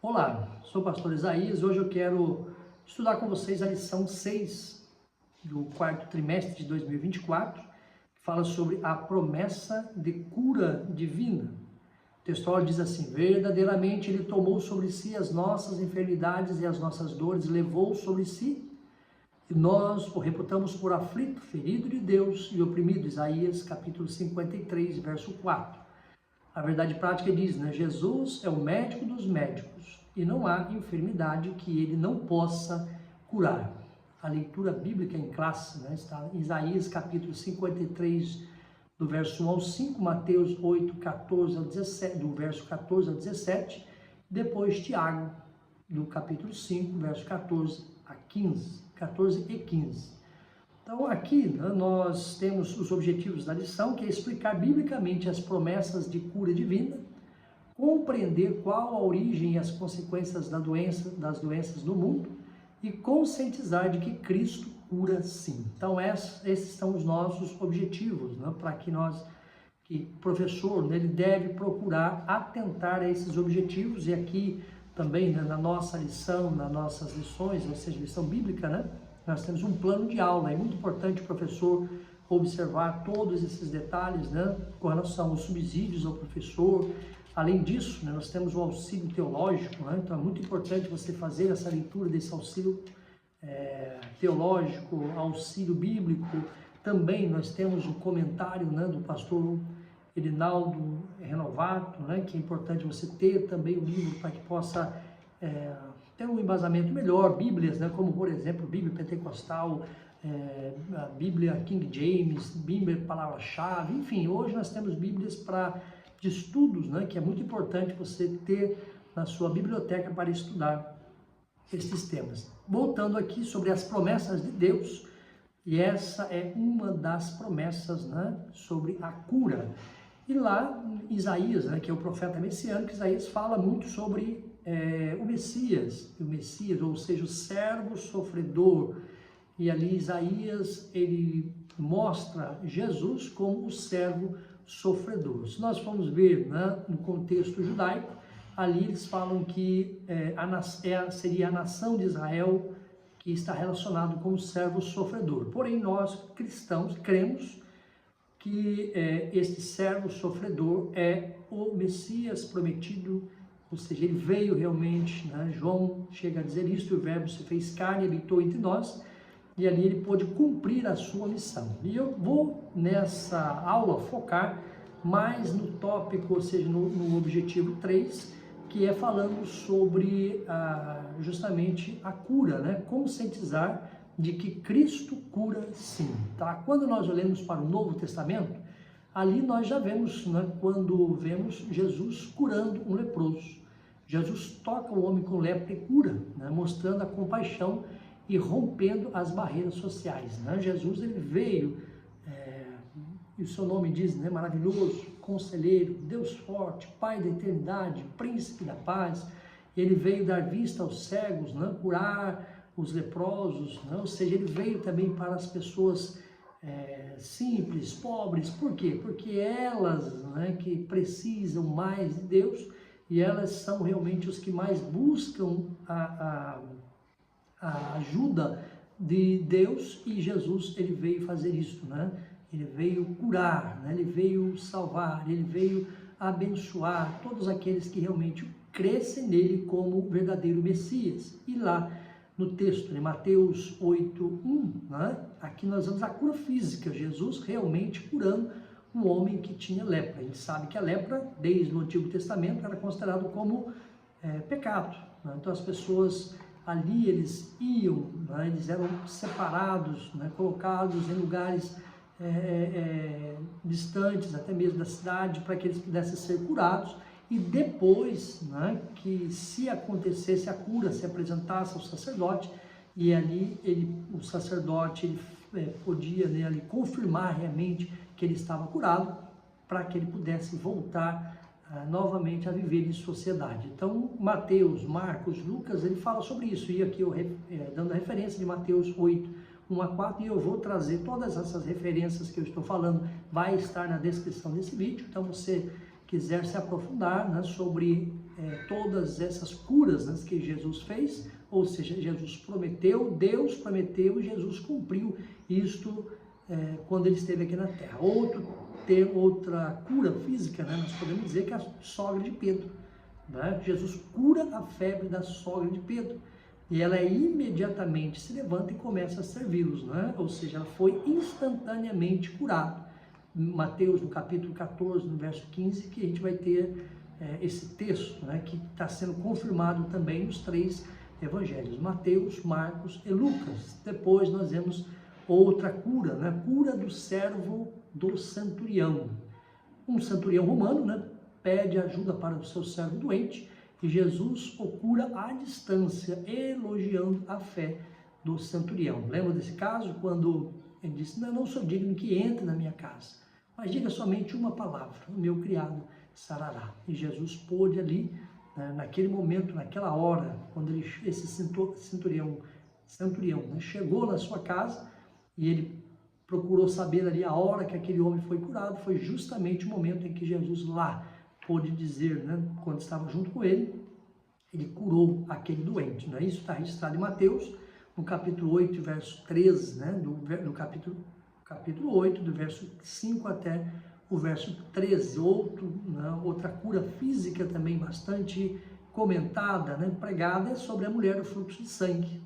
Olá, sou o pastor Isaías. Hoje eu quero estudar com vocês a lição 6 do quarto trimestre de 2024, que fala sobre a promessa de cura divina. O texto diz assim: verdadeiramente Ele tomou sobre si as nossas enfermidades e as nossas dores, levou sobre si, e nós o reputamos por aflito, ferido de Deus e oprimido. Isaías capítulo 53, verso 4. A verdade prática diz, Jesus é o médico dos médicos e não há enfermidade que ele não possa curar. A leitura bíblica em classe está em Isaías capítulo 53, do verso 1 ao 5, Mateus 8, 14 ao 17, do verso 14 ao 17, depois Tiago, do capítulo 5, verso 14 a 15, 14 e 15. Então aqui nós temos os objetivos da lição, que é explicar biblicamente as promessas de cura divina, compreender qual a origem e as consequências das doenças no mundo e conscientizar de que Cristo cura sim. Então esses são os nossos objetivos, para que o professor ele deve procurar atentar a esses objetivos. E aqui também na nossa lição, nas nossas lições, ou seja, lição bíblica, nós temos um plano de aula. É muito importante o professor observar todos esses detalhes, com relação aos subsídios ao professor. Além disso, nós temos o auxílio teológico, então é muito importante você fazer essa leitura desse auxílio teológico, auxílio bíblico. Também nós temos o comentário do pastor Erinaldo Renovato, que é importante você ter também o livro para que possa ter um embasamento melhor. Bíblias, como por exemplo, Bíblia Pentecostal, a Bíblia King James, Bíblia Palavra-Chave, enfim, hoje nós temos Bíblias de estudos, que é muito importante você ter na sua biblioteca para estudar esses temas. Voltando aqui sobre as promessas de Deus, e essa é uma das promessas, sobre a cura. E lá em Isaías, que é o profeta messiânico, Isaías fala muito sobre o Messias, ou seja, o servo sofredor. E ali Isaías, ele mostra Jesus como o servo sofredor. Se nós formos ver no contexto judaico, ali eles falam que seria a nação de Israel que está relacionado com o servo sofredor. Porém, nós cristãos cremos que este servo sofredor é o Messias prometido, ou seja, ele veio realmente, João chega a dizer isso: o verbo se fez carne e habitou entre nós, e ali ele pôde cumprir a sua missão. E eu vou nessa aula focar mais no tópico, ou seja, no objetivo 3, que é falando sobre justamente a cura, conscientizar de que Cristo cura sim. Quando nós olhamos para o Novo Testamento, ali nós já vemos, quando vemos Jesus curando um leproso. Jesus toca o homem com lepra e cura, mostrando a compaixão e rompendo as barreiras sociais. Jesus ele veio, e o seu nome diz, maravilhoso, conselheiro, Deus forte, Pai da eternidade, príncipe da paz. Ele veio dar vista aos cegos, curar os leprosos, ou seja, ele veio também para as pessoas simples, pobres. Por quê? Porque elas que precisam mais de Deus, e elas são realmente os que mais buscam a ajuda de Deus, e Jesus ele veio fazer isso, ele veio curar, ele veio salvar, ele veio abençoar todos aqueles que realmente crescem nele como verdadeiro Messias. E lá no texto, em Mateus 8:1, aqui nós vemos a cura física, Jesus realmente curando um homem que tinha lepra. A gente sabe que a lepra, desde o Antigo Testamento, era considerado como pecado. Então as pessoas ali, eles iam, eles eram separados, colocados em lugares distantes, até mesmo da cidade, para que eles pudessem ser curados. E depois, que se acontecesse a cura, se apresentasse ao sacerdote, e ali o sacerdote podia ali confirmar realmente que ele estava curado, para que ele pudesse voltar novamente a viver em sociedade. Então, Mateus, Marcos, Lucas, ele fala sobre isso. E aqui eu dando a referência de Mateus 8, 1 a 4, e eu vou trazer todas essas referências que eu estou falando, vai estar na descrição desse vídeo. Então, você quiser se aprofundar sobre todas essas curas, né, que Jesus fez, ou seja, Jesus prometeu, Deus prometeu e Jesus cumpriu isto quando ele esteve aqui na terra. Outra cura física, né, nós podemos dizer que é a sogra de Pedro. Né? Jesus cura a febre da sogra de Pedro. E ela imediatamente se levanta e começa a servi-los, né? Ou seja, ela foi instantaneamente curada. Mateus, no capítulo 14, no verso 15, que a gente vai ter esse texto, né, que está sendo confirmado também nos 3 evangelhos, Mateus, Marcos e Lucas. Depois nós vemos outra cura, né, cura do servo do centurião. Um centurião romano, né, pede ajuda para o seu servo doente e Jesus o cura à distância, elogiando a fé do centurião. Lembra desse caso? Quando ele disse, não sou digno que entre na minha casa, mas diga somente uma palavra, o meu criado sarará. E Jesus pôde ali, né, naquele momento, naquela hora, quando esse centurião né, chegou na sua casa e ele procurou saber ali a hora que aquele homem foi curado, foi justamente o momento em que Jesus lá pôde dizer, né, quando estava junto com ele, ele curou aquele doente. Né? Isso está registrado em Mateus, no capítulo 8, verso 13, né, do capítulo 8, do verso 5 até o verso 13. Outra cura física também bastante comentada, né, pregada, é sobre a mulher do fluxo de sangue,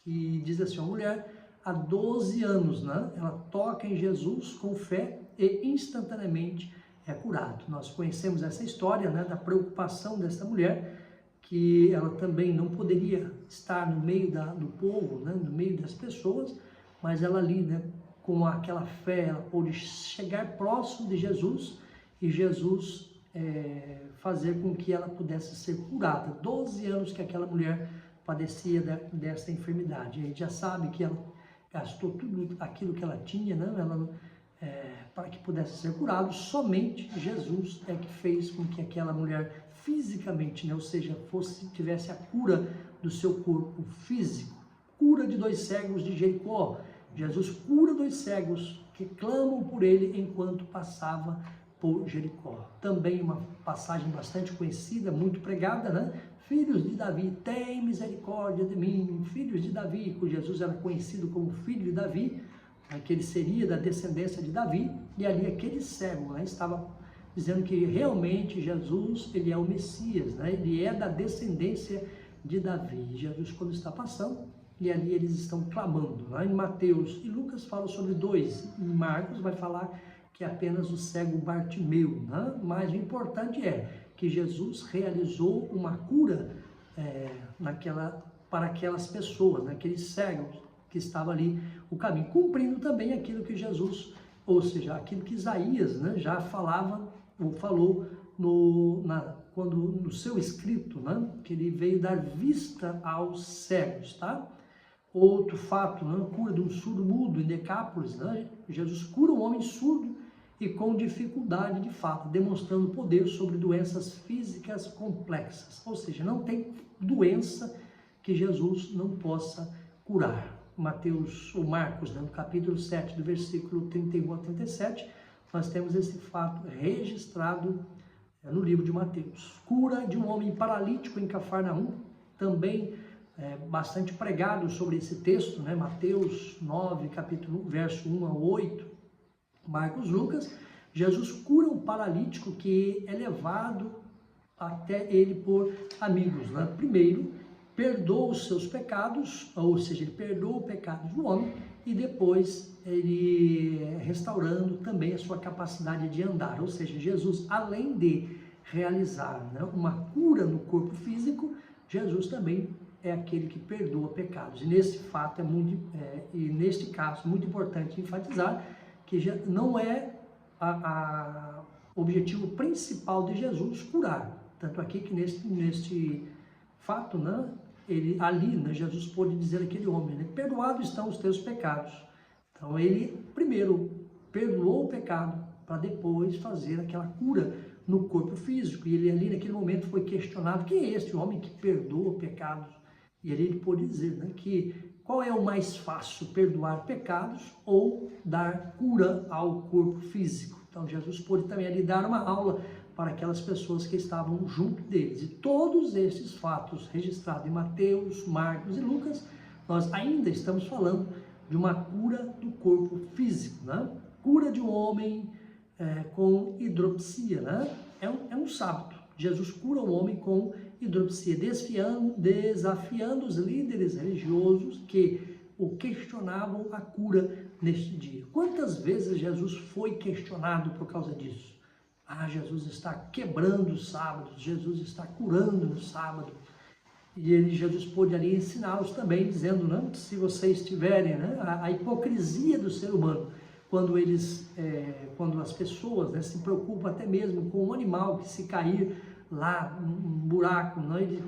que diz assim, a mulher há 12 anos, né, ela toca em Jesus com fé e instantaneamente é curado. Nós conhecemos essa história, né, da preocupação dessa mulher, que ela também não poderia estar no meio do povo, né, no meio das pessoas, mas ela ali, né, com aquela fé, ela pôde chegar próximo de Jesus e Jesus fazer com que ela pudesse ser curada. 12 anos que aquela mulher padecia dessa enfermidade. A gente já sabe que ela gastou tudo aquilo que ela tinha, né, para que pudesse ser curado. Somente Jesus é que fez com que aquela mulher fisicamente, né, ou seja, tivesse a cura do seu corpo físico. Cura de 2 cegos de Jericó. Jesus cura 2 cegos que clamam por ele enquanto passava por Jericó. Também uma passagem bastante conhecida, muito pregada, né? Filhos de Davi, tem misericórdia de mim. Filhos de Davi, que Jesus era conhecido como filho de Davi, que ele seria da descendência de Davi, e ali aquele cego, né, estava dizendo que realmente Jesus, ele é o Messias, né? Ele é da descendência de Davi. Jesus, quando está passando, e ali eles estão clamando. Lá em Mateus e Lucas falam sobre 2, em Marcos vai falar que é apenas o cego Bartimeu, né? Mas o importante é que Jesus realizou uma cura para aquelas pessoas, né? Aqueles cegos que estavam ali o caminho, cumprindo também aquilo que Jesus, ou seja, aquilo que Isaías, né, já falava, ou falou no seu escrito, né, que ele veio dar vista aos cegos, tá? Outro fato, né, cura de um surdo mudo em Decápolis, né? Jesus cura um homem surdo e com dificuldade de fala, demonstrando poder sobre doenças físicas complexas. Ou seja, não tem doença que Jesus não possa curar. Mateus ou Marcos, né, no capítulo 7, do versículo 31 a 37, nós temos esse fato registrado no livro de Mateus. Cura de um homem paralítico em Cafarnaum, também bastante pregado sobre esse texto, né? Mateus 9, capítulo 1, verso 1 a 8, Marcos, Lucas. Jesus cura um paralítico que é levado até ele por amigos, né? Primeiro, perdoa os seus pecados, ou seja, ele perdoa o pecado do homem, e depois ele restaurando também a sua capacidade de andar. Ou seja, Jesus, além de realizar, né, uma cura no corpo físico, Jesus também é aquele que perdoa pecados. E nesse fato e neste caso, muito importante enfatizar que não é o objetivo principal de Jesus curar. Tanto aqui que neste fato, né, né, Jesus pôde dizer àquele homem, né, perdoados estão os teus pecados. Então ele primeiro perdoou o pecado para depois fazer aquela cura no corpo físico. E ele ali naquele momento foi questionado, quem é este homem que perdoa pecados? E ali ele pôde dizer, né, que qual é o mais fácil, perdoar pecados ou dar cura ao corpo físico? Então Jesus pôde também ali dar uma aula para aquelas pessoas que estavam junto deles. E todos esses fatos registrados em Mateus, Marcos e Lucas, nós ainda estamos falando de uma cura do corpo físico, né? Cura de um homem com hidropsia, né? É um sábado. Jesus cura um homem com hidropsia, desafiando os líderes religiosos que o questionavam a cura neste dia. Quantas vezes Jesus foi questionado por causa disso? Jesus está quebrando os sábados, Jesus está curando no sábado. E Jesus pôde ali ensiná-los também, dizendo, né, se vocês tiverem, né, a hipocrisia do ser humano, quando as pessoas, né, se preocupam até mesmo com um animal que se cair lá num buraco, né,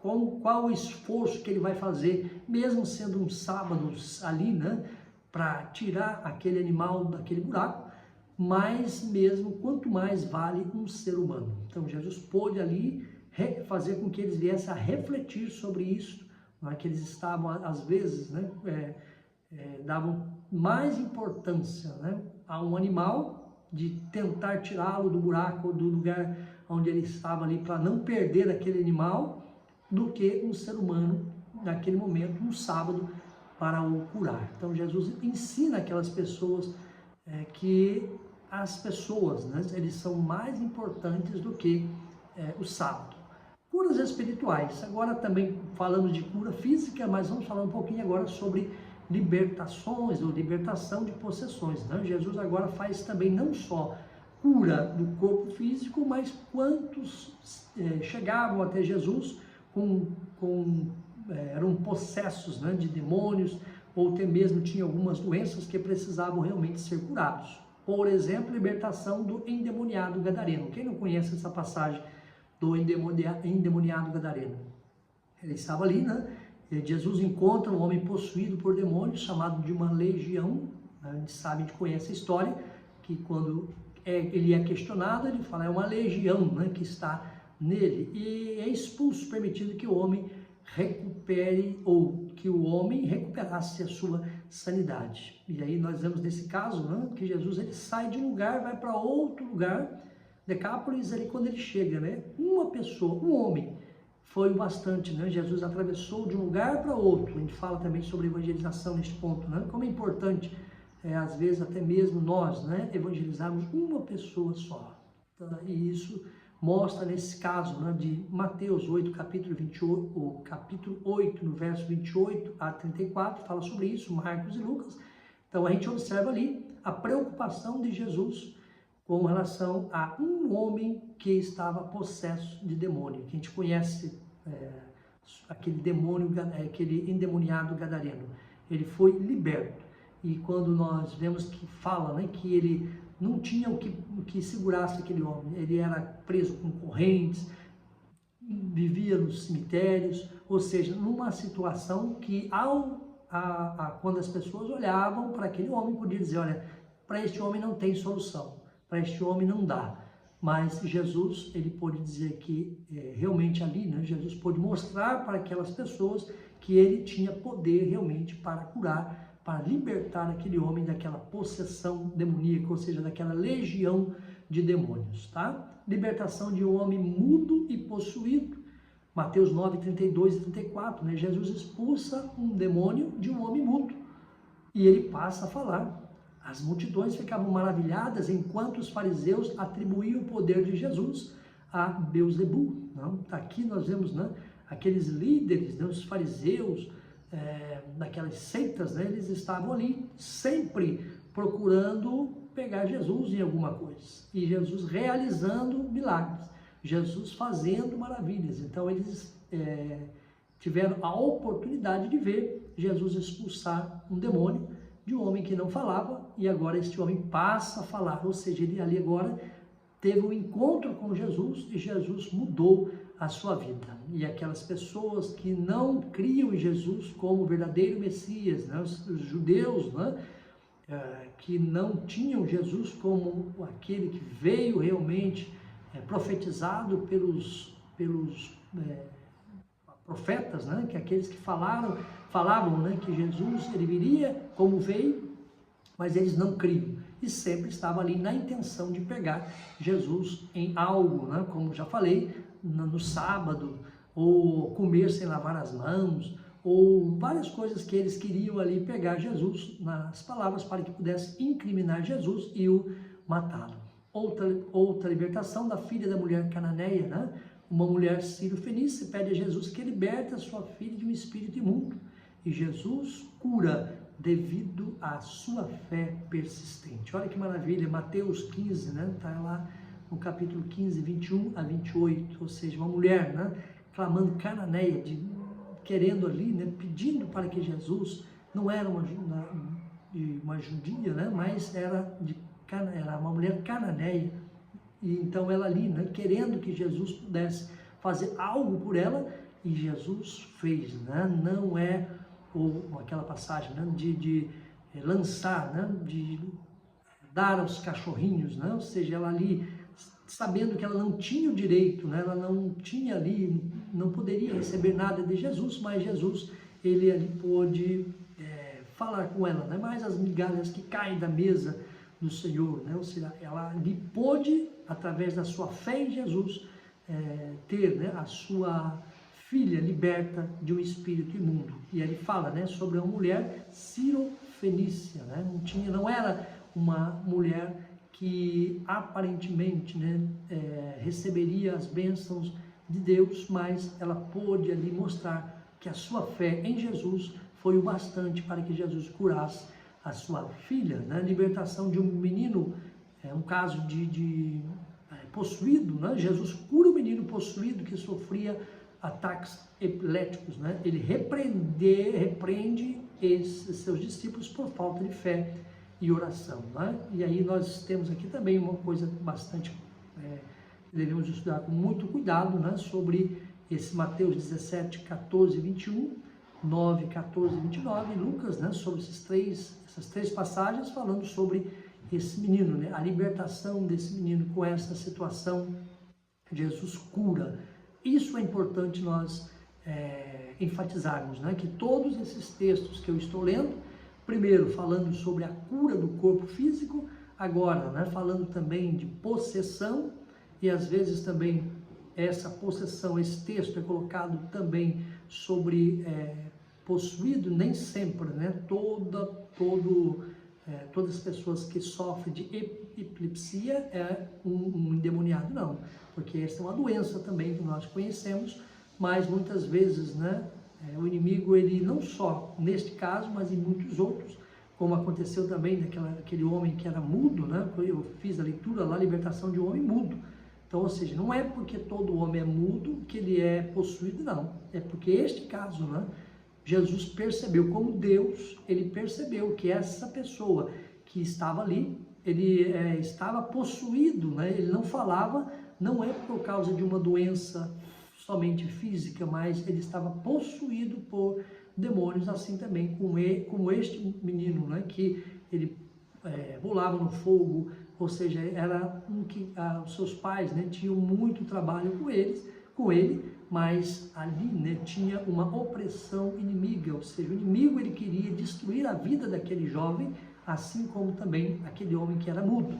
qual o esforço que ele vai fazer, mesmo sendo um sábado ali, né, para tirar aquele animal daquele buraco, mas mesmo quanto mais vale um ser humano. Então Jesus pôde ali fazer com que eles viessem a refletir sobre isso, né, que eles estavam às vezes, né, davam mais importância, né, a um animal, de tentar tirá-lo do buraco ou do lugar onde ele estava ali para não perder aquele animal, do que um ser humano naquele momento, um sábado, para o curar. Então Jesus ensina aquelas pessoas que as pessoas, né, eles são mais importantes do que o sábado. Curas espirituais, agora também falando de cura física, mas vamos falar um pouquinho agora sobre libertações ou libertação de possessões, né? Jesus agora faz também não só cura do corpo físico, mas quantos chegavam até Jesus eram possessos, né, de demônios, ou até mesmo tinham algumas doenças que precisavam realmente ser curados. Por exemplo, libertação do endemoniado gadareno. Quem não conhece essa passagem do endemoniado gadareno? Ele estava ali, né? Jesus encontra um homem possuído por demônios, chamado de uma legião. A gente conhece a história, que quando ele é questionado, ele fala, é uma legião, né, que está nele, e é expulso, permitindo que o homem recupere, ou que o homem recuperasse a sua sanidade. E aí nós vemos nesse caso, né, que Jesus ele sai de um lugar, vai para outro lugar. Decápolis, ali quando ele chega, né, uma pessoa, um homem, foi o bastante, né? Jesus atravessou de um lugar para outro. A gente fala também sobre evangelização neste ponto, né? Como é importante, às vezes até mesmo nós, né, evangelizarmos uma pessoa só. Então, e isso mostra nesse caso, né, de Mateus 8, capítulo 28, o capítulo 8, no verso 28 a 34, fala sobre isso, Marcos e Lucas. Então a gente observa ali a preocupação de Jesus com relação a um homem que estava possesso de demônio, que a gente conhece aquele demônio, aquele endemoniado gadareno. Ele foi liberto. E quando nós vemos que fala, né, que ele não tinha o que segurasse aquele homem, ele era preso com correntes, vivia nos cemitérios, ou seja, numa situação que quando as pessoas olhavam para aquele homem, podia dizer, olha, para este homem não tem solução, para este homem não dá. Mas Jesus, ele pôde dizer que realmente ali, né, Jesus pôde mostrar para aquelas pessoas que ele tinha poder realmente para curar, para libertar aquele homem daquela possessão demoníaca, ou seja, daquela legião de demônios, tá? Libertação de um homem mudo e possuído. Mateus 9, 32 e 34, né? Jesus expulsa um demônio de um homem mudo e ele passa a falar. As multidões ficavam maravilhadas enquanto os fariseus atribuíam o poder de Jesus a Beelzebul. Não? Aqui nós vemos, né, aqueles líderes, né, os fariseus, daquelas seitas, né, eles estavam ali sempre procurando pegar Jesus em alguma coisa. E Jesus realizando milagres, Jesus fazendo maravilhas. Então eles tiveram a oportunidade de ver Jesus expulsar um demônio de um homem que não falava, e agora este homem passa a falar, ou seja, ele ali agora teve um encontro com Jesus e Jesus mudou a sua vida. E aquelas pessoas que não criam em Jesus como verdadeiro Messias, né, os judeus, né, que não tinham Jesus como aquele que veio realmente profetizado pelos profetas, né, que aqueles que falavam, né, que Jesus ele viria como veio, mas eles não criam. e sempre estava ali na intenção de pegar Jesus em algo, né? Como já falei, no sábado, ou comer sem lavar as mãos, ou várias coisas que eles queriam ali pegar Jesus nas palavras para que pudesse incriminar Jesus e o matá-lo. Outra libertação da filha da mulher cananeia, né? Uma mulher sírio-fenícia pede a Jesus que liberte a sua filha de um espírito imundo. E Jesus cura devido à sua fé persistente. Olha que maravilha, Mateus 15, né? Está lá no capítulo 15, 21 a 28, ou seja, uma mulher, né? Clamando cananeia, querendo ali, né? Pedindo para que Jesus, não era uma judia, né? Mas era uma mulher cananeia, e então ela ali, né? Querendo que Jesus pudesse fazer algo por ela, e Jesus fez, né? Não é aquela passagem, né? de lançar, né? De dar aos cachorrinhos, né? Ou seja, ela ali, sabendo que ela não tinha o direito, né? Ela não tinha ali, não poderia receber nada de Jesus, mas Jesus, ele ali pôde falar com ela, né? Mas as migalhas que caem da mesa do Senhor, né? Ou seja, ela ali pôde, através da sua fé em Jesus, ter, né? A sua filha liberta de um espírito imundo. E ele fala, né? Sobre uma mulher sírio-fenícia, né? Não era uma mulher que aparentemente, né? Receberia as bênçãos de Deus, mas ela pôde ali mostrar que a sua fé em Jesus foi o bastante para que Jesus curasse a sua filha, né? Libertação de um menino, um caso de possuído, né? Jesus cura o menino possuído que sofria ataques epiléticos, né? Ele repreende esses seus discípulos por falta de fé e oração, né? E aí nós temos aqui também uma coisa bastante, devemos estudar com muito cuidado, né? Sobre esse Mateus 17, 14 e 21, 9, 14 e 29, e Lucas, né? Sobre essas três passagens falando sobre esse menino, né? A libertação desse menino com essa situação, Jesus cura. Isso é importante nós enfatizarmos, né? Que todos esses textos que eu estou lendo, primeiro falando sobre a cura do corpo físico, agora, né? Falando também de possessão, e às vezes também essa possessão, esse texto é colocado também sobre possuído, nem sempre, né? Todas as pessoas que sofrem de epilepsia é um endemoniado, não, porque essa é uma doença também que nós conhecemos, mas muitas vezes, né? O inimigo, ele não só neste caso, mas em muitos outros, como aconteceu também daquele homem que era mudo, né? Eu fiz a leitura lá, libertação de um homem mudo. Então, ou seja, não é porque todo homem é mudo que ele é possuído, não. É porque este caso, né? Jesus percebeu, como Deus, ele percebeu que essa pessoa que estava ali, ele estava possuído, né? Ele não falava, não é por causa de uma doença somente física, mas ele estava possuído por demônios, assim também como este menino, né? Que ele rolava no fogo, ou seja, era que os seus pais, né, tinham muito trabalho com ele, mas ali, né, tinha uma opressão inimiga, ou seja, o inimigo, ele queria destruir a vida daquele jovem, assim como também aquele homem que era mudo.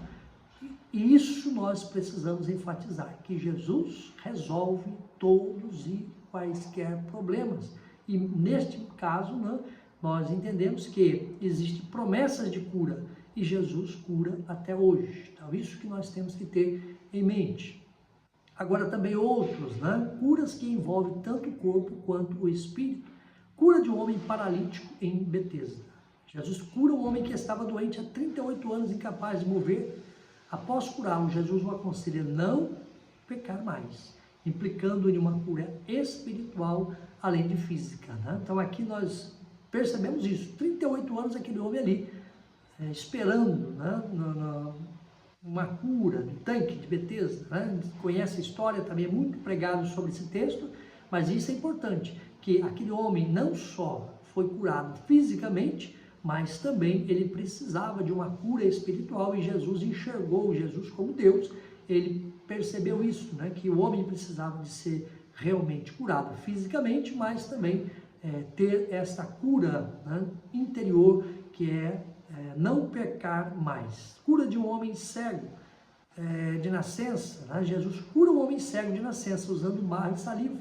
E isso nós precisamos enfatizar, que Jesus resolve todos e quaisquer problemas. E neste caso, né, nós entendemos que existem promessas de cura, e Jesus cura até hoje. Então, isso que nós temos que ter em mente. Agora, também outros, né? Curas que envolvem tanto o corpo quanto o espírito. Cura de um homem paralítico em Betesda. Jesus cura um homem que estava doente há 38 anos, incapaz de mover. Após curá-lo, Jesus o aconselha a não pecar mais, implicando em uma cura espiritual, além de física, né? Então, aqui nós percebemos isso. 38 anos aquele homem ali, esperando, né, uma cura do tanque de Betesda, né? Conhece a história, também é muito pregado sobre esse texto, mas isso é importante, que aquele homem não só foi curado fisicamente, mas também ele precisava de uma cura espiritual, e Jesus enxergou, Jesus como Deus, ele percebeu isso, né? Que o homem precisava de ser realmente curado fisicamente, mas também ter essa cura, né, interior, que é não pecar mais. Cura de um homem cego de nascença, né? Jesus cura um homem cego de nascença usando barro e saliva.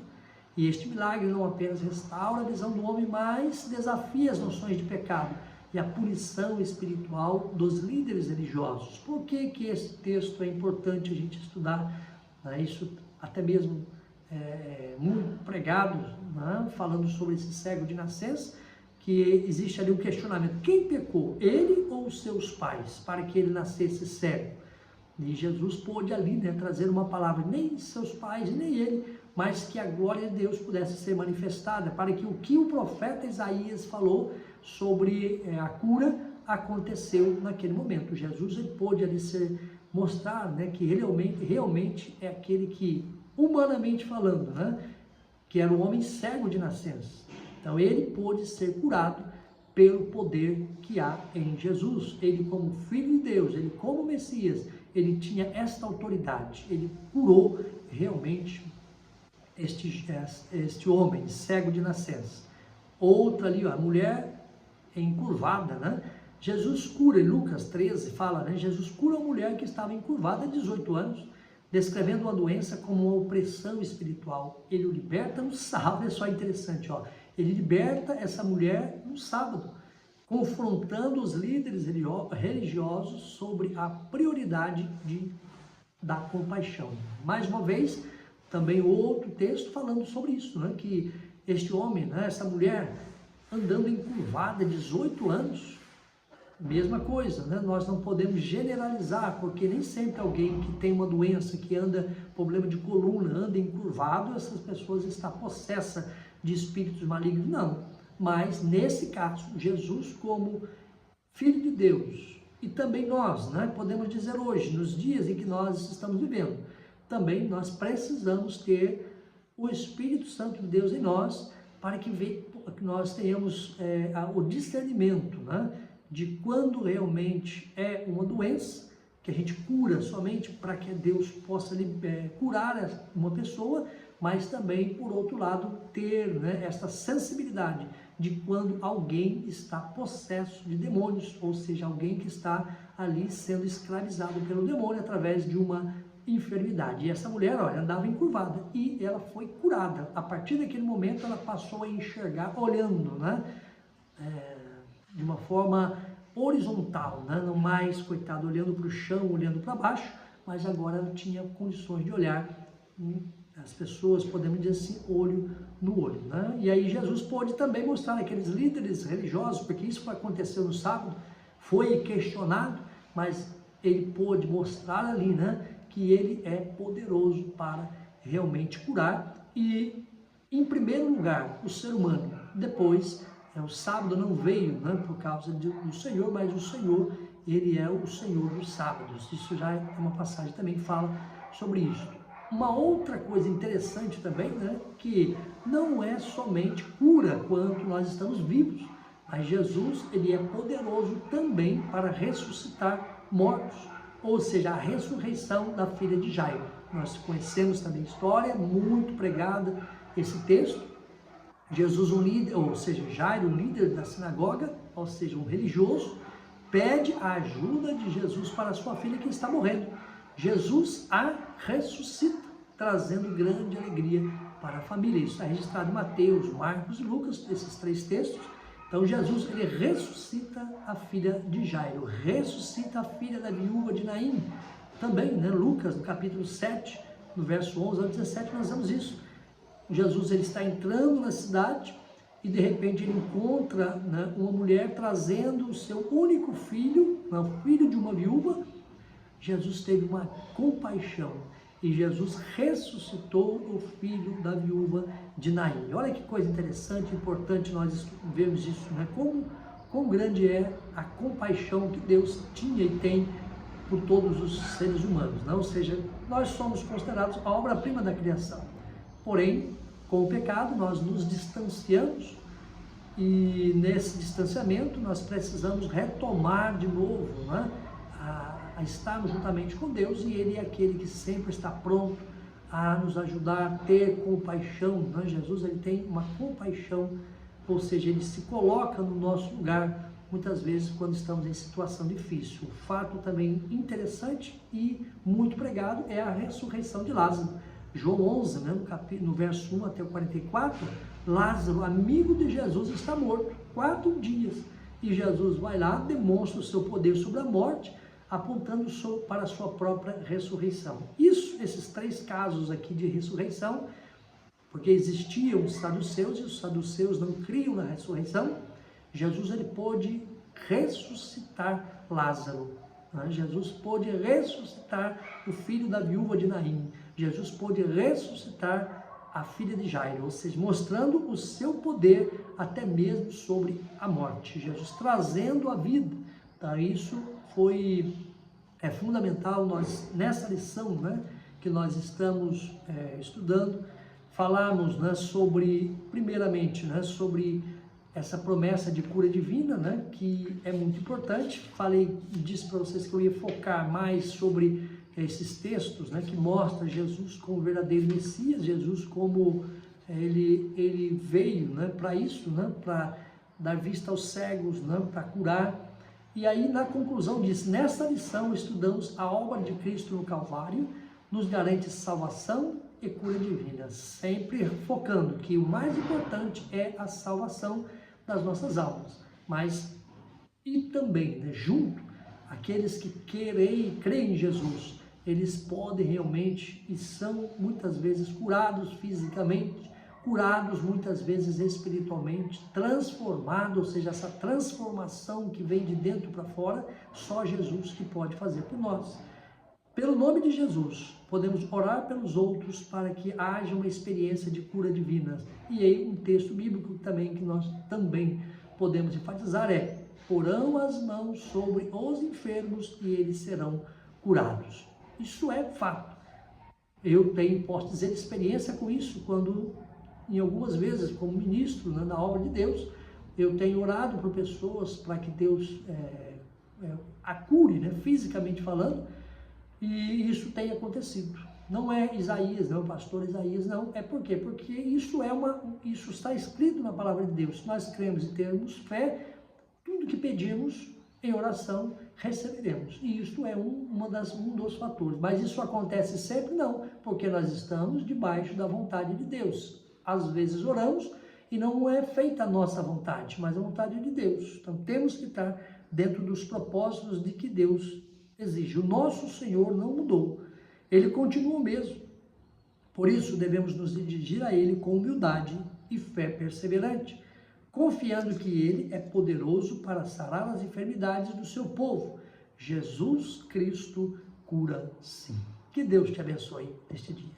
E este milagre não apenas restaura a visão do homem, mas desafia as noções de pecado e a punição espiritual dos líderes religiosos. Por que que esse texto é importante a gente estudar? Isso até mesmo muito pregado, né? Falando sobre esse cego de nascença, que existe ali um questionamento: quem pecou, ele ou os seus pais, para que ele nascesse cego? E Jesus pôde ali, né, trazer uma palavra: nem seus pais, nem ele, mas que a glória de Deus pudesse ser manifestada, para que o profeta Isaías falou sobre a cura aconteceu naquele momento. Jesus ele pôde ali mostrar, né, que realmente é aquele que, humanamente falando, né, que era um homem cego de nascença. Então ele pôde ser curado pelo poder que há em Jesus. Ele, como Filho de Deus, ele como Messias, ele tinha esta autoridade. Ele curou realmente este homem cego de nascença. Outra ali, a mulher encurvada, né? Jesus cura, em Lucas 13 fala, né? Jesus cura a mulher que estava encurvada há 18 anos, descrevendo uma doença como uma opressão espiritual. Ele o liberta no sábado. É só interessante, ó. Ele liberta essa mulher no sábado, confrontando os líderes religiosos sobre a prioridade da compaixão. Mais uma vez, também outro texto falando sobre isso, né? Que este homem, né? Essa mulher andando encurvada, 18 anos, mesma coisa, né? Nós não podemos generalizar, porque nem sempre alguém que tem uma doença, que anda, problema de coluna, anda encurvado, essas pessoas estão possessas de espíritos malignos, não. Mas, nesse caso, Jesus, como Filho de Deus, e também nós, né, podemos dizer hoje, nos dias em que nós estamos vivendo, também nós precisamos ter o Espírito Santo de Deus em nós, para que nós tenhamos o discernimento, né, de quando realmente é uma doença, que a gente cura somente para que Deus possa curar uma pessoa, mas também, por outro lado, ter, né, esta sensibilidade de quando alguém está possesso de demônios, ou seja, alguém que está ali sendo escravizado pelo demônio através de uma enfermidade. E essa mulher, olha, andava encurvada e ela foi curada. A partir daquele momento ela passou a enxergar olhando, né, de uma forma horizontal, né, não mais, coitado, olhando para o chão, olhando para baixo, mas agora ela tinha condições de olhar as pessoas, podemos dizer assim, olho no olho, né? E aí Jesus pôde também mostrar aqueles líderes religiosos, porque isso aconteceu no sábado, foi questionado, mas ele pôde mostrar ali, né, que ele é poderoso para realmente curar. E, em primeiro lugar, o ser humano. Depois, o sábado não veio, né, por causa do Senhor, mas o Senhor, ele é o Senhor dos sábados. Isso já é uma passagem também que fala sobre isso. Uma outra coisa interessante também, né, que não é somente cura quando nós estamos vivos, mas Jesus, ele é poderoso também para ressuscitar mortos, ou seja, a ressurreição da filha de Jairo. Nós conhecemos também a história, muito pregada esse texto. Jesus, um líder, ou seja, Jairo, um líder da sinagoga, ou seja, um religioso, pede a ajuda de Jesus para a sua filha que está morrendo. Jesus a ressuscita, trazendo grande alegria para a família. Isso está registrado em Mateus, Marcos e Lucas, esses três textos. Então Jesus, ele ressuscita a filha de Jairo, ressuscita a filha da viúva de Naim. Também, né, Lucas, no capítulo 7, no verso 11 ao 17, nós vemos isso. Jesus, ele está entrando na cidade e de repente ele encontra, né, uma mulher trazendo o seu único filho, o filho de uma viúva. Jesus teve uma compaixão e Jesus ressuscitou o filho da viúva de Naim. Olha que coisa interessante, importante nós vermos isso, né? Quão grande é a compaixão que Deus tinha e tem por todos os seres humanos, né? Ou seja, nós somos considerados a obra-prima da criação. Porém, com o pecado, nós nos distanciamos e nesse distanciamento nós precisamos retomar de novo, né, a estarmos juntamente com Deus, e Ele é aquele que sempre está pronto a nos ajudar a ter compaixão, né? Jesus, ele tem uma compaixão, ou seja, ele se coloca no nosso lugar muitas vezes quando estamos em situação difícil. O fato também interessante e muito pregado é a ressurreição de Lázaro. João 11, né, no verso 1 até o 44, Lázaro, amigo de Jesus, está morto 4 dias. E Jesus vai lá, demonstra o seu poder sobre a morte, apontando para a sua própria ressurreição. Esses 3 casos aqui de ressurreição, porque existiam os saduceus e os saduceus não criam na ressurreição, Jesus ele pôde ressuscitar Lázaro. Jesus pôde ressuscitar o filho da viúva de Naim. Jesus pôde ressuscitar a filha de Jairo, ou seja, mostrando o seu poder até mesmo sobre a morte. Jesus trazendo a vida. Então, isso é fundamental nessa lição, né, que nós estamos estudando, falarmos, né, primeiramente, né, sobre essa promessa de cura divina, né, que é muito importante. Disse para vocês que eu ia focar mais sobre esses textos, né, que mostram Jesus como verdadeiro Messias, Jesus como ele veio, né, para isso, né, para dar vista aos cegos, né, para curar. E aí, na conclusão disso, nessa lição, estudamos a obra de Cristo no Calvário, nos garante salvação e cura divina, sempre focando que o mais importante é a salvação das nossas almas, e também, né, junto, aqueles que creem em Jesus, eles podem realmente e são muitas vezes curados fisicamente, curados muitas vezes espiritualmente, transformados, ou seja, essa transformação que vem de dentro para fora, só Jesus que pode fazer por nós. Pelo nome de Jesus, podemos orar pelos outros para que haja uma experiência de cura divina. E aí um texto bíblico também que nós também podemos enfatizar é: porão as mãos sobre os enfermos e eles serão curados. Isso é fato. Posso dizer experiência com isso, quando em algumas vezes, como ministro, né, na obra de Deus, eu tenho orado por pessoas para que Deus a cure, né, fisicamente falando, e isso tem acontecido. Não é Isaías, não é o pastor Isaías, não. É por quê? Porque isso está escrito na palavra de Deus. Se nós cremos e termos fé, tudo que pedimos em oração receberemos. E isso é um dos fatores. Mas isso acontece sempre? Não, porque nós estamos debaixo da vontade de Deus. Às vezes oramos e não é feita a nossa vontade, mas a vontade de Deus. Então temos que estar dentro dos propósitos de que Deus exige. O nosso Senhor não mudou. Ele continua o mesmo. Por isso devemos nos dirigir a Ele com humildade e fé perseverante, confiando que Ele é poderoso para sarar as enfermidades do seu povo. Jesus Cristo cura sim. Que Deus te abençoe neste dia.